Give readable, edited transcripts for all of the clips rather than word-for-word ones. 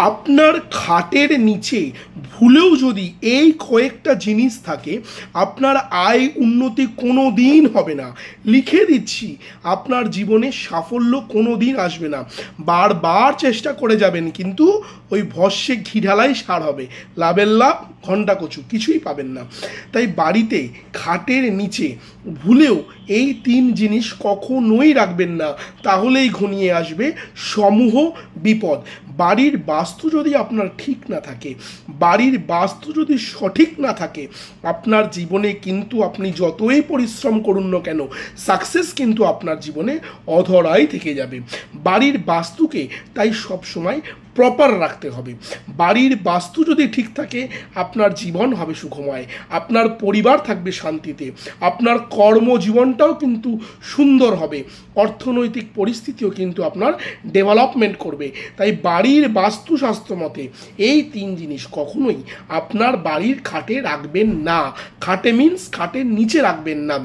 আপনার খাটের নিচে ভুলেও যদি এই কয়েকটা জিনিস থাকে, আপনার আয় উন্নতি কোনো দিন হবে না। লিখে দিচ্ছি, আপনার জীবনে সাফল্য কোনো দিন আসবে না। বারবার চেষ্টা করে যাবেন, কিন্তু ওই ভস্যে ঘি ঢালাই সার হবে, লাভের লাভ ঘণ্টা কচু, কিছুই পাবেন না। তাই বাড়িতে খাটের নিচে ভুলেও এই 3 জিনিস কখনোই রাখবেন না, তাহলেই ঘনিয়ে আসবে সমূহ বিপদ। বাড়ির বাস্তু যদি আপনার ঠিক না থাকে, বাড়ির বাস্তু যদি সঠিক না থাকে, আপনার জীবনে কিন্তু আপনি যতই পরিশ্রম করুন না কেন, সাকসেস কিন্তু আপনার জীবনে অধরাই থেকে যাবে। বাড়ির বাস্তুকে তাই সবসময় প্রপার রাখতে হবে। বাড়ির বাস্তু যদি ঠিক থাকে, আপনার জীবন হবে সুখময়, আপনার পরিবার থাকবে শান্তিতে, আপনার কর্মজীবনটাও কিন্তু সুন্দর হবে, অর্থনৈতিক পরিস্থিতিও কিন্তু আপনার ডেভেলপমেন্ট করবে। তাই বাড়ির বাস্তুশাস্ত্র মতে এই 3 জিনিস কখনোই আপনার বাড়ির খাটে রাখবেন না। খাটে মিন্স খাটের নিচে রাখবেন না।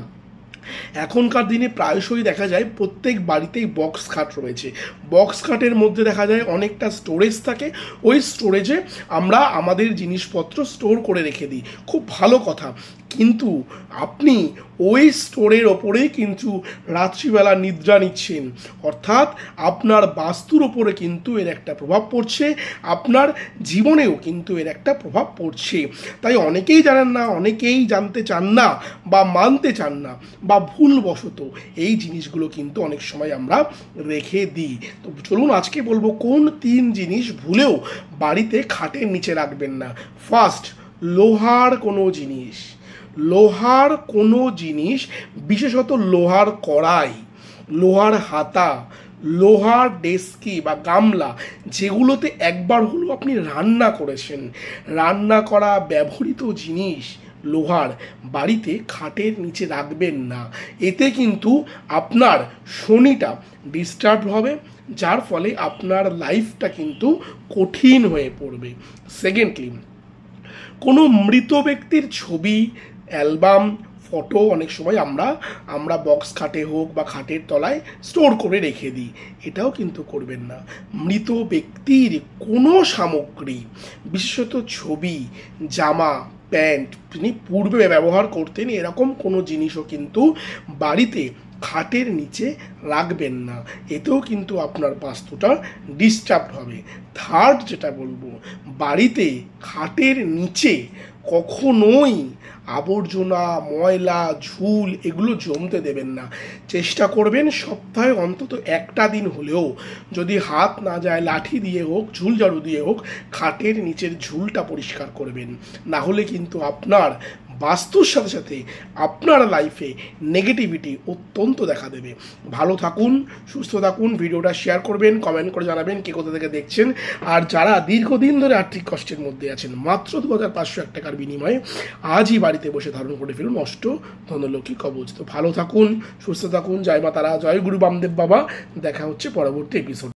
এখনকার দিনে প্রায়শই দেখা যায় প্রত্যেক বাড়িতেই বক্স খাট রয়েছে। বক্স খাটের মধ্যে দেখা যায় অনেকটা স্টোরেজ থাকে, ওই স্টোরেজে আমরা আমাদের জিনিসপত্র স্টোর করে রেখে দিই, খুব ভালো কথা। কিন্তু আপনি ওই স্টোরের ওপরেই কিন্তু রাত্রিবেলা নিদ্রা নিচ্ছেন, অর্থাৎ আপনার বাস্তুর ওপরে কিন্তু এর একটা প্রভাব পড়ছে, আপনার জীবনেও কিন্তু এর একটা প্রভাব পড়ছে। তাই অনেকেই জানেন না, অনেকেই জানতে চান না বা মানতে চান না, বা ভুলবশত এই জিনিসগুলো কিন্তু অনেক সময় আমরা রেখে দিই। তো চলুন আজকে বলবো কোন 3 জিনিস ভুলেও বাড়িতে খাটের নিচে রাখবেন না। ফার্স্ট, লোহার কোনো জিনিস। লোহার কোনো জিনিস, বিশেষত লোহার কড়াই, লোহার হাতা, লোহার ডেস্কি বা গামলা, যেগুলোতে একবার হলেও আপনি রান্না করেছেন, রান্না করা ব্যবহৃত জিনিস লোহার বাড়িতে খাটের নিচে রাখবেন না। এতে কিন্তু আপনার শনিটা ডিস্টার্ব হবে, যার ফলে আপনার লাইফটা কিন্তু কঠিন হয়ে পড়বে। সেকেন্ডলি, কোনো মৃত ব্যক্তির ছবি, অ্যালবাম, ফটো অনেক সময় আমরা বক্স খাটে হোক বা খাটের তলায় স্টোর করে রেখে দিই, এটাও কিন্তু করবেন না। মৃত ব্যক্তির কোনো সামগ্রী, বিশেষত ছবি, জামা, প্যান্ট তিনি পূর্বে ব্যবহার করতেন, এরকম কোনো জিনিসও কিন্তু বাড়িতে খাটের নিচে রাখবেন না, এতেও কিন্তু আপনার বাস্তুটা ডিস্টার্ব হবে। থার্ড যেটা বলবো, বাড়িতে খাটের নিচে কখনোই আবর্জনা, ময়লা, ঝুল এগুলো জমতে দেবেন না। চেষ্টা করবেন সপ্তাহে অন্তত একটা দিন হলেও, যদি হাত না যায় লাঠি দিয়ে হোক, ঝুল ঝাড়ু দিয়ে হোক, খাটের নিচের ঝুলটা পরিষ্কার করবেন। না হলে কিন্তু আপনার বাস্তুর সাথে সাথে আপনার লাইফে নেগেটিভিটি অত্যন্ত দেখা দেবে। ভালো থাকুন, সুস্থ থাকুন, ভিডিওটা শেয়ার করবেন, কমেন্ট করে জানাবেন কে কোথা থেকে দেখছেন। আর যারা দীর্ঘদিন ধরে আর্থিক কষ্টের মধ্যে আছেন, মাত্র 2501 টাকার বিনিময়ে আজই বাড়িতে বসে ধারণ করে ফেলুন অষ্ট ধনলক্ষ্মী কবচ। তো ভালো থাকুন, সুস্থ থাকুন, জয় মা তারা, জয় গুরু বামদেব বাবা। দেখা হচ্ছে পরবর্তী এপিসোড।